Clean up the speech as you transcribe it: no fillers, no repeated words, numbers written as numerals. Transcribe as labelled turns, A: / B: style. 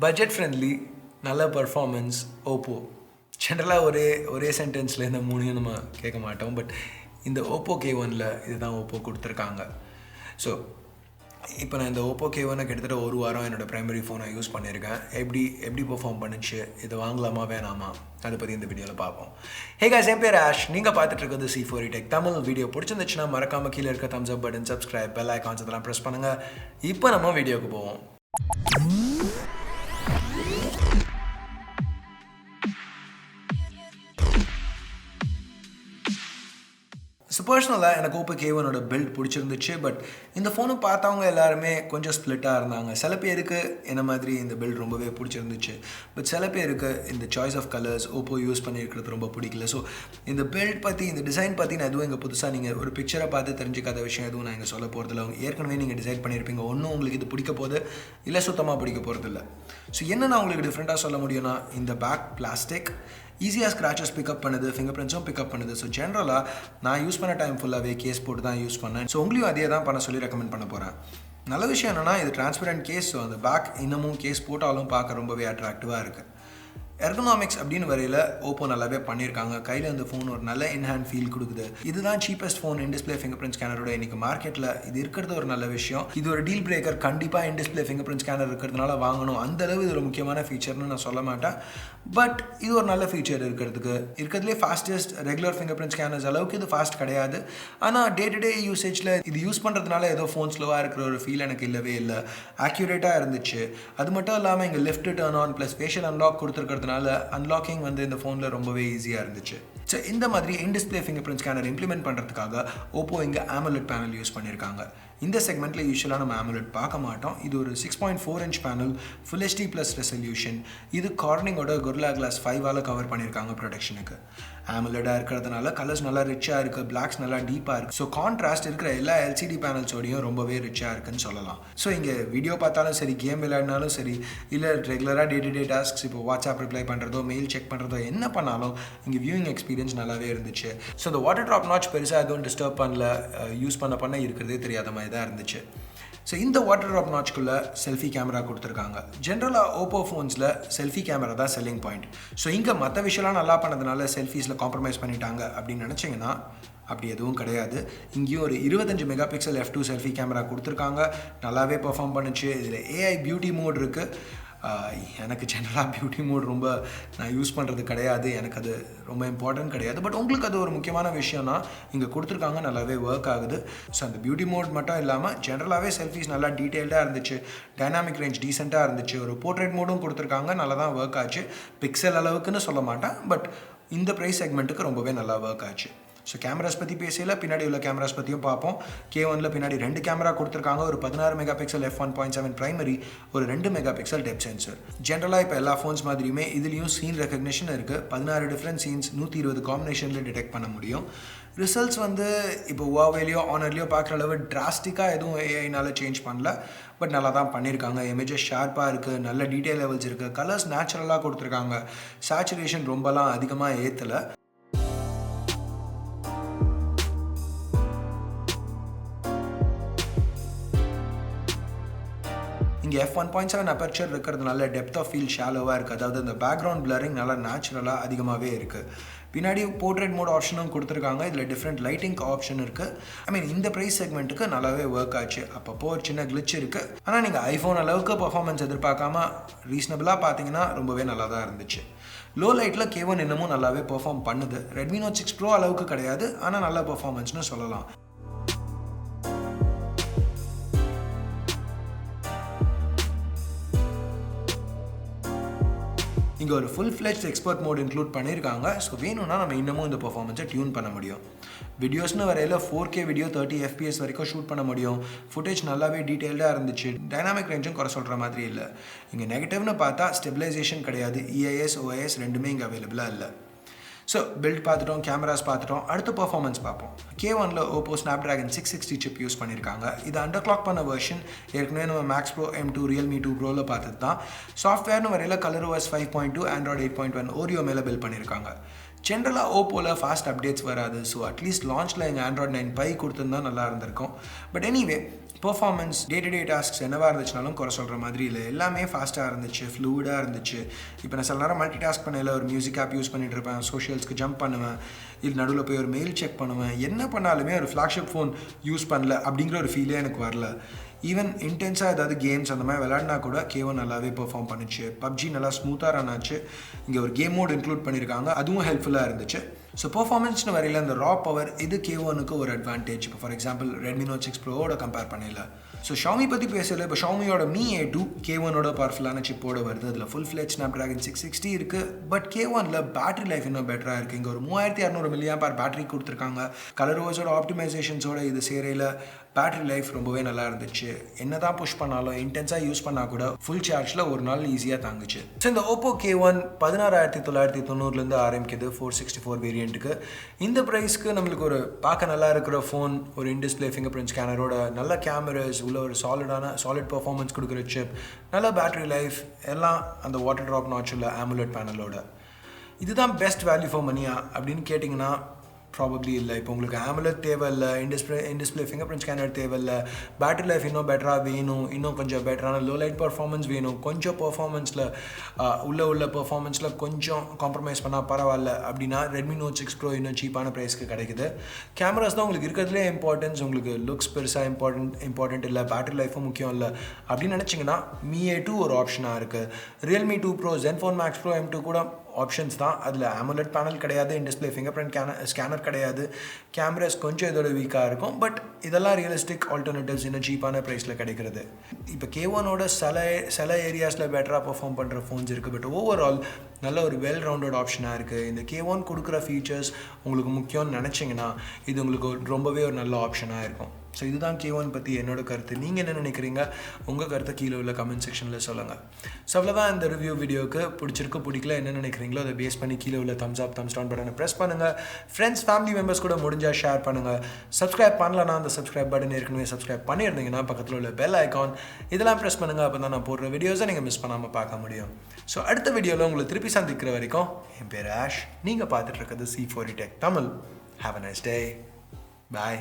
A: Budget friendly, நல்ல performance, Oppo. ஜென்ரலாக ஒரே சென்டென்ஸில் இந்த மூணையும் நம்ம கேட்க மாட்டோம். பட் இந்த ஓப்போ K1ல் இதுதான் ஓப்போ கொடுத்துருக்காங்க. ஸோ இப்போ நான் இந்த ஓப்போ K1 கிட்டத்தட்ட ஒரு வாரம் என்னோடய ப்ரைமரி ஃபோனை யூஸ் பண்ணியிருக்கேன். எப்படி பெர்ஃபார்ம் பண்ணிச்சு, இதை வாங்கலாமா வேணாமா, அதை பற்றி இந்த வீடியோவில் பார்ப்போம். ஹே காய்ஸ், என் பேர் ஆஷ். நீங்கள் பார்த்துட்டு இருக்கிறது C4E Tech தமிழ். வீடியோ பிடிச்சிருந்துச்சுன்னா மறக்காமல் கீழே இருக்க தம்ஸ் அப் பட்டன், சப்ஸ்கிரைப், பெல் ஐகான்ஸ் இதெல்லாம் ப்ரெஸ் பண்ணுங்கள். இப்போ நம்ம வீடியோவுக்கு போவோம். ஸோ பர்சனலாக எனக்கு ஓப்போ K1ஓட பில்ட் பிடிச்சிருந்துச்சு. பட் இந்த ஃபோனை பார்த்தவங்க எல்லாருமே கொஞ்சம் ஸ்ப்ளிட்டாக இருந்தாங்க. சில பேருக்கு என்ன மாதிரி இந்த பில்ட் ரொம்பவே பிடிச்சிருந்துச்சு. பட் சில பேருக்கு இந்த choice of colours Oppo use பண்ணியிருக்கிறது ரொம்ப பிடிக்கல. ஸோ இந்த பில்ட் பற்றி, இந்த டிசைன் பற்றி நான் எதுவும் இங்கே புதுசாக நீங்கள் ஒரு பிக்சரை பார்த்து தெரிஞ்சுக்காத விஷயம் எதுவும் நான் இங்கே சொல்ல போகிறதில்ல. ஏற்கனவே நீங்கள் டிசைட் பண்ணியிருப்பீங்க. ஒன்றும் உங்களுக்கு இது பிடிக்க போகுது, இல்லை சுத்தமாக பிடிக்க போகிறதில்ல. ஸோ என்ன நான் உங்களுக்கு டிஃப்ரெண்ட்டாக சொல்ல முடியும்னா, இந்த பேக் பிளாஸ்டிக் ஈஸியாக ஸ்க்ராச்சஸ் பிக்கப் பண்ணுது, ஃபிங்கர் பிரிண்ட்ஸும் பிக்கப் பண்ணுது. ஸோ ஜென்ரலாக நான் யூஸ் பண்ண டைம் ஃபுல்லாகவே கேஸ் போட்டு தான் யூஸ் பண்ணேன். ஸோ உங்களையும் அதே தான் பண்ண சொல்லி ரெக்கமெண்ட் பண்ண போகிறேன். நல்ல விஷயம் என்னென்னா, இது டிரான்ஸ்பரண்ட் கேஸ். ஸோ அந்த பேக் இன்னமும் கேஸ் போட்டாலும் பார்க்க ரொம்பவே அட்ராக்டிவாக இருக்குது. எர்கனாமிக்ஸ் அப்படின்னு வரையில் ஓப்போ நல்லாவே பண்ணியிருக்காங்க. கையில் இந்த ஃபோன் ஒரு நல்ல இன்ஹேண்ட் ஃபீல் கொடுக்குது. இதுதான் cheapest phone in display fingerprint ஸ்கேனரோட இன்றைக்கி மார்க்கெட்டில். இது இருக்கிறது ஒரு நல்ல விஷயம். இது ஒரு டீல் பிரேக்கர். கண்டிப்பாக இன் டிஸ்பிளே ஃபிங்கர் பிரிண்ட் ஸ்கேனர் இருக்கிறதுனால வாங்கணும், அந்தளவு இது ஒரு முக்கியமான ஃபீச்சர்னு நான் சொல்ல மாட்டேன். பட் இது ஒரு நல்ல ஃபீச்சர் இருக்கிறதுலே fastest regular finger print scanners அளவுக்கு இது ஃபாஸ்ட் கிடையாது. ஆனால் டே டு டே யூசேஜில் இது யூஸ் பண்ணுறதுனால ஏதோ ஃபோன் ஸ்லோவாக இருக்கிற ஒரு ஃபீல் எனக்கு இல்லவே இல்லை. ஆக்யூரேட்டாக இருந்துச்சு. அது மட்டும் இல்லாமல் இங்கே left turn on plus facial unlock கொடுத்துருக்கிறது அன்லாக்கிங் வந்து இந்த ஃபோனில் ரொம்பவே ஈஸியாக இருந்துச்சு. ஸோ இந்த மாதிரி இன் display finger print scanner implement பண்ணுறதுக்காக ஓப்போ இங்கே AMOLED பேனல் யூஸ் பண்ணியிருக்காங்க. இந்த செக்மெண்ட்டில் யூஸ்வலாக நம்ம AMOLED பார்க்க மாட்டோம். இது ஒரு 6.4 inch panel, full HD plus resolution. இது கார்னிங்கோட Gorilla Glass 5ஆல் கவர் பண்ணியிருக்காங்க ப்ரொடெக்ஷனுக்கு. AMOLEடாக இருக்கிறதுனால கலர்ஸ் நல்லா ரிச்சாக இருக்குது, பிளாக்ஸ் நல்லா டீப்பாக இருக்குது. ஸோ கான்ட்ராஸ்ட் இருக்கிற எல்லா LCD பேனல்ஸோடையும் ரொம்பவே ரிச்சாக இருக்குன்னு சொல்லலாம். ஸோ இங்கே வீடியோ பார்த்தாலும் சரி, கேம் விளையாடினாலும் சரி, இல்லை ரெகுலராக டே டு டே டாஸ்க்ஸ், இப்போ வாட்ஸ்அப் ரிப்ளை பண்ணுறதோ, மெயில் செக் பண்ணுறதோ என்ன பண்ணாலும் இங்கே வியூயிங் எக்ஸ்பீரியன்ஸ் நல்லாவே இருந்துச்சு. ஸோ இந்த வாட்டர் ட்ராப் நாட்ச் பெருசாக எதுவும் டிஸ்டர்ப் பண்ணல, யூஸ் பண்ண இருக்கிறதே தெரியாத மாதிரி தான் இருந்துச்சு. ஸோ இந்த வாட்டர் ட்ராப் நாட்ச்குள்ளே செல்ஃபி கேமரா கொடுத்துருக்காங்க. ஜென்ரலாக ஓப்போ ஃபோன்ஸில் செல்ஃபி கேமரா தான் செல்லிங் பாயிண்ட். ஸோ இங்கே மற்ற விஷயம்லாம் நல்லா பண்ணதுனால செல்ஃபீஸில் காம்ப்ரமைஸ் பண்ணிட்டாங்க அப்படின்னு நினச்சிங்கன்னா அப்படி எதுவும் கிடையாது. இங்கேயும் ஒரு 25 மெகாபிக்சல் f2 செல்ஃபி கேமரா கொடுத்துருக்காங்க. நல்லாவே பெர்ஃபார்ம் பண்ணுச்சு. இதில் AI பியூட்டி மோட் இருக்குது. எனக்கு ஜென்ரலாக பியூட்டி மோட் ரொம்ப நான் யூஸ் பண்ணுறது கிடையாது. எனக்கு அது ரொம்ப இம்பார்ட்டன்ட் கிடையாது. பட் உங்களுக்கு அது ஒரு முக்கியமான விஷயம்னா இங்கே கொடுத்துருக்காங்க, நல்லாவே ஒர்க் ஆகுது. ஸோ அந்த பியூட்டி மோட் மட்டும் இல்லாமல் ஜென்ரலாகவே செல்ஃபீஸ் நல்லா டீட்டெயில்டாக இருந்துச்சு. டைனாமிக் ரேஞ்ச் டீசெண்டாக இருந்துச்சு. ஒரு போர்ட்ரேட் மோடும் கொடுத்துருக்காங்க, நல்லா தான் ஒர்க் ஆச்சு. பிக்சல் அளவுக்குன்னு சொல்ல மாட்டேன், பட் இந்த ப்ரைஸ் செக்மெண்ட்டுக்கு ரொம்பவே நல்லா ஒர்க் ஆச்சு. ஸோ கேமராஸ் பற்றி பேசல, பின்னாடி உள்ள கேமராஸ் பற்றியும் பார்ப்போம். K1ல் பின்னாடி 2 கேமரா கொடுத்துருக்காங்க. ஒரு 16 மெகாபிக்சல் f1.7 ப்ரைமரி, ஒரு 2 மெகாபிக்சல் டெப்த் சென்சர். ஜென்ரலாக இப்போ எல்லா ஃபோன்ஸ் மாதிரியுமே இதுலேயும் சீன் ரெகக்னிஷன் இருக்குது. 16 டிஃப்ரெண்ட் சீன்ஸ் 120 காம்பினேஷனில் டிடெக்ட் பண்ண முடியும். ரிசல்ட்ஸ் வந்து இப்போ Huaweiலையோ ஆனர்லையோ பார்க்குற அளவு டிராஸ்டிக்காக எதுவும் AIனால் சேஞ்ச் பண்ணல. பட் நல்லா தான் பண்ணியிருக்காங்க. இமேஜஸ் ஷார்ப்பாக இருக்குது, நல்ல டீட்டெயில் லெவல்ஸ் இருக்குது, கலர்ஸ் நேச்சுரலாக கொடுத்துருக்காங்க. சேச்சுரேஷன் ரொம்பலாம் அதிகமாக ஏற்றலை. இங்கே f1.7 அப்பர்ச்சர் இருக்கிறதுனால டெப்த் ஆஃப் ஃபீல் ஷாலோவாக இருக்குது. அதாவது இந்த பேக்ரவுண்ட் பிளரிங் நல்லா நேச்சுரலாக அதிகமாகவே இருக்குது. பின்னாடி போர்ட்ரேட் மோட் ஆப்ஷனும் கொடுத்துருக்காங்க. இதில் டிஃப்ரெண்ட் லைட்டிங் ஆப்ஷன் இருக்குது. இந்த ப்ரைஸ் செக்மெண்ட்டுக்கு நல்லாவே ஒர்க் ஆச்சு. அப்பப்போ ஒரு சின்ன கிளிச் இருக்குது. ஆனால் நீங்கள் ஐஃபோன் அளவுக்கு பர்ஃபார்மன்ஸ் எதிர்பார்க்காம ரீசனபிளாக பார்த்தீங்கன்னா ரொம்பவே நல்லா தான் இருந்துச்சு. லோ லைட்டில் K1 இன்னமும் நல்லாவே பெர்ஃபார்ம் பண்ணுது. Redmi Note 6 Pro அளவுக்கு கிடையாது, ஆனால் நல்ல பெர்ஃபார்மன்ஸ்னு சொல்லலாம். இங்கே ஒரு full fledged expert mode include பண்ணியிருக்காங்க. ஸோ வேணும்னா நம்ம இன்னமும் இந்த பெர்ஃபார்மன்ஸை டியூன் பண்ண முடியும். வீடியோஸ்னு வரையில் 4K வீடியோ 30 FPS வரைக்கும் ஷூட் பண்ண முடியும். ஃபுட்டேஜ் நல்லாவே டீட்டெயில்டாக இருந்துச்சு. டைனாமிக் ரேஞ்சும் குறை சொல்கிற மாதிரி இல்லை. இங்கே நெகட்டிவ்னு பார்த்தா ஸ்டெபிலைசேஷன் கிடையாது. EIS OIS ரெண்டுமே இங்கே அவைலபிளாக இல்லை. ஸோ பில்ட் பார்த்துட்டோம், கேமராஸ் பார்த்துட்டோம். அடுத்து பர்ஃபார்மன்ஸ் பார்ப்போம். K1ல் OPPO Snapdragon 660 சிப் யூஸ் பண்ணியிருக்காங்க. இது underclocked பண்ண வெர்ஷன். ஏற்கனவே நம்ம Max Pro M2 Realme 2 Proவில் பார்த்தது தான். சாஃப்ட்வேர்னு வரையில் ColorOS 5.2 Android 8.1 Oreo மேலே பில்ட் பண்ணியிருக்காங்க. ஜென்ரலாக ஓப்போவில் ஃபாஸ்ட் அப்டேட்ஸ் வராது. ஸோ அட்லீஸ்ட் லான்ச்சில் எங்கள் Android 9 Pie கொடுத்துருந்தா நல்லா இருந்திருக்கும். But anyway performance day to day tasks என்னவாக இருந்துச்சுனாலும் குறை சொல்கிற மாதிரி இல்லை, எல்லாமே ஃபாஸ்ட்டாக இருந்துச்சு, ஃப்ளூடாக இருந்துச்சு. இப்போ நான் சில நேரம் மல்டி டாஸ்க் பண்ணல, ஒரு மியூசிக் ஆப் யூஸ் பண்ணிட்டு இருப்பேன், சோஷியல்ஸ்க்கு ஜம்ப் பண்ணுவேன், இல்லை நடுவில் போய் ஒரு மெயில் செக் பண்ணுவேன். என்ன பண்ணாலுமே ஒரு ஃப்ளாக்ஷிப் ஃபோன் யூஸ் பண்ணல அப்படிங்கிற ஒரு ஃபீலே எனக்கு வரல. ஈவன் இன்டென்ஸாக ஏதாவது கேம்ஸ் அந்த மாதிரி விளையாடினா கூட K1 நல்லாவே பெர்ஃபார்ம் பண்ணிச்சு. பப்ஜி நல்லா ஸ்மூத்தாக ரன் ஆச்சு. இங்கே ஒரு கேம் மோட் இன்க்ளூட் பண்ணியிருக்காங்க, அதுவும் ஹெல்ப்ஃபுல்லாக இருந்துச்சு. ஸோ பெர்ஃபார்மன்ஸ்னு வரையில் அந்த ரா பவர் இது K1க்கு ஒரு அட்வான்டேஜ். இப்போ ஃபார் எக்ஸாம்பிள் Redmi Note 6 Proவோட கம்பேர் பண்ணல. ஸோ Xiaomi பற்றி பேசல. இப்போ Xiaomiயோட Mi A2 K1ஓட பவர்ஃபுல்லான சிப்போட வருது. அதில் ஃபுல் ஃப்ளெஜ் Snapdragon 660 இருக்குது. பட் K1ல பேட்டரி லைஃப் இன்னும் பெட்டராக இருக்குது. இங்கே ஒரு 3600 mAh பேட்டரி கொடுத்துருக்காங்க. கலர் ஓஸோட ஆப்டிமைசேஷன்ஸோட இது சேரையில் பேட்டரி லைஃப் ரொம்பவே நல்லா இருந்துச்சு. என்ன தான் புஷ் பண்ணாலும் இன்டென்ஸாக யூஸ் பண்ணால் கூட ஃபுல் சார்ஜில் ஒரு நாள் ஈஸியாக தாங்குச்சு. ஸோ இந்த OPPO K1 16,990 ஆரம்பிக்குது 464 வேரியண்ட்டுக்கு. இந்த ப்ரைஸ்க்கு நம்மளுக்கு ஒரு பார்க்க நல்லா இருக்கிற ஃபோன், ஒரு இன்டிஸ்பிளே ஃபிங்கர் பிரிண்ட் ஸ்கேனரோட நல்ல கேமராஸ் உள்ள ஒரு சாலிட் பர்ஃபார்மன்ஸ் கொடுக்குற சிப், நல்ல பேட்டரி லைஃப், எல்லாம் அந்த வாட்டர் ட்ராப் நாட்ச் உள்ள AMOLED பேனலோட, இதுதான் பெஸ்ட் வேல்யூ ஃபார் மணியா அப்படின்னு கேட்டிங்கன்னா ப்ராபப்ளி இல்லை. இப்போ உங்களுக்கு AMOLED தேவையில்லை, இன்டிஸ்பிளே ஃபிங்கர் பிரிண்ட் ஸ்கேனர் தேவையில்லை, பேட்டரி லைஃப் இன்னும் பெட்டராக வேணும், இன்னும் கொஞ்சம் பெட்டரான லோ லைட் பர்ஃபார்மன்ஸ் வேணும், கொஞ்சம் பர்ஃபார்மன்ஸில் உள்ள பர்ஃபார்மன்ஸில் கொஞ்சம் காம்ப்ரமைஸ் பண்ணால் பரவாயில்ல அப்படின்னா Redmi Note 6 Pro இன்னும் சீப்பான ப்ரைஸ்க்கு கிடைக்குது. கேமராஸ் தான் உங்களுக்கு இருக்கிறதுலே இம்பார்ட்டன்ஸ், உங்களுக்கு லுக்ஸ் பெருசாக இம்பார்ட்டன்ட் இல்லை, பேட்டரி லைஃபும் முக்கியம் இல்லை அப்படின்னு நினச்சிங்கன்னா Mi A2 ஒரு ஆப்ஷனாக இருக்குது. Realme 2 Pro, Zenfone Max Pro M2 கூட ஆப்ஷன்ஸ் தான். அதில் AMOLED பேனல் கிடையாது, டிஸ்பிளே ஃபிங்கர் பிரிண்ட் ஸ்கேனர் கிடையாது, கேமராஸ் கொஞ்சம் இதோட வீக்காக இருக்கும். பட் இதெல்லாம் ரியலிஸ்டிக் ஆல்டர்னேட்டிவ்ஸ் இன்னும் சீப்பான ப்ரைஸில் கிடைக்கிறது. இப்போ K1ஓட சில ஏரியாஸில் பெட்டராக பர்ஃபார்ம் பண்ணுற ஃபோன்ஸ் இருக்குது. பட் ஓவரால் நல்ல ஒரு வெல் ரவுண்டட் ஆப்ஷனாக இருக்குது. இந்த K1 கொடுக்குற ஃபீச்சர்ஸ் உங்களுக்கு முக்கியம்னு நினச்சிங்கன்னா இது உங்களுக்கு ரொம்பவே ஒரு நல்ல ஆப்ஷனாக இருக்கும். ஸோ இதுதான் K1 பற்றி என்னோட கருத்து. நீங்கள் என்ன நினைக்கிறீங்க? உங்கள் கருத்தை கீழே உள்ள கமெண்ட் செக்ஷனில் சொல்லுங்கள். ஸோ அவ்வளோதான் இந்த ரிவ்யூ வீடியோக்கு. பிடிச்சிருக்கு பிடிக்கல என்ன நினைக்கிறீங்களோ அதை பேஸ் பண்ணி கீழே உள்ள தம்ஸ் அப் தம்ஸ் டவுன் பட்டனை ப்ரெஸ் பண்ணுங்கள். ஃப்ரெண்ட்ஸ் ஃபேமிலி மெம்பர்ஸ் கூட முடிஞ்சால் ஷேர் பண்ணுங்கள். சப்ஸ்கிரைப் பண்ணலன்னா அந்த சப்ஸ்கிரைப் பட்டன் ஏற்கனவே சப்ஸ்கிரைப் பண்ணியிருந்தீங்கன்னா பக்கத்தில் உள்ள பெல் ஐக்கான் இதெல்லாம் ப்ரெஸ் பண்ணுங்கள். அப்போ தான் நான் போடுற வீடியோஸை நீங்கள் மிஸ் பண்ணாமல் பார்க்க முடியும். ஸோ அடுத்த வீடியோவில் உங்களை திருப்பி சந்திக்கிற வரைக்கும் என் பேர் ஆஷ். நீங்கள் பார்த்துட்டு இருக்கிறது C4E Tech Tamil. Have a nice day. Bye.